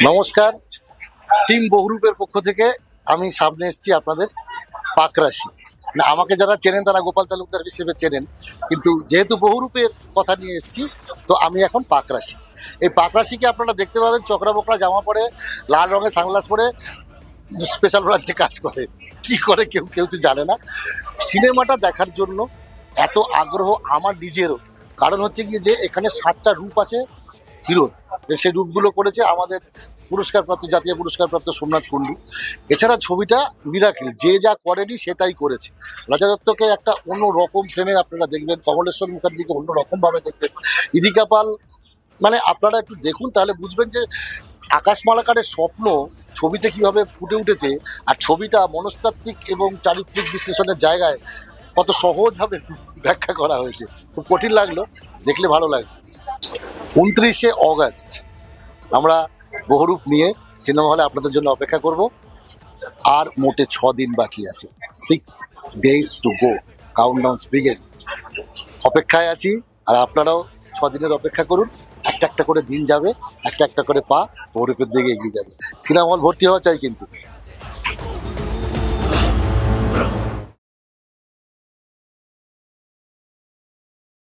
নমস্কার, টিম বহুরূপের পক্ষ থেকে আমি সামনে এসেছি আপনাদের পাকরাশি। না, আমাকে যারা চেনেন তারা গোপাল তালুকদার হিসেবে চেনেন, কিন্তু যেহেতু বহুরূপের কথা নিয়ে এসেছি তো আমি এখন পাকরাশি। এই পাকরাশিকে আপনারা দেখতে পাবেন চকরা বকরা জামা পরে, লাল রঙের সানগ্লাস পরে স্পেশাল ব্রাঞ্চে কাজ করে। কি করে কেউ কেউ তো জানে না। সিনেমাটা দেখার জন্য এত আগ্রহ আমার নিজেরও, কারণ হচ্ছে গিয়ে যে এখানে 7টা রূপ আছে হিরোর। সেই রূপগুলো করেছে আমাদের পুরস্কারপ্রাপ্ত, জাতীয় পুরস্কারপ্রাপ্ত সোমনাথ কুণ্ডু। এছাড়া ছবিটা মিরাকেল, যে যা করেনি সে তাই করেছে। রাজা দত্তকে একটা অন্য রকম ফ্রেমে আপনারা দেখবেন, কমলেশ্বর মুখার্জিকে অন্য রকমভাবে দেখবেন, ইদিকা পাল, মানে আপনারা একটু দেখুন তাহলে বুঝবেন যে আকাশ মালাকারের স্বপ্ন ছবিতে কিভাবে ফুটে উঠেছে, আর ছবিটা মনস্তাত্ত্বিক এবং চারিত্রিক বিশ্লেষণের জায়গায় কত সহজভাবে ব্যাখ্যা করা হয়েছে। খুব কঠিন লাগলো, দেখলে ভালো লাগবে। 29শে অগাস্ট আমরা বহুরূপ নিয়ে সিনেমা হলে আপনাদের জন্য অপেক্ষা করব। আর মোটে 6 দিন বাকি আছে, 6 days to go, countdown begin. অপেক্ষায় আছি, আর আপনারাও 6 দিনের অপেক্ষা করুন। একটা একটা করে দিন যাবে, একটা একটা করে পা বহুরূপের দিকে এগিয়ে যাবে। সিনেমা হল ভর্তি হওয়া চাই কিন্তু।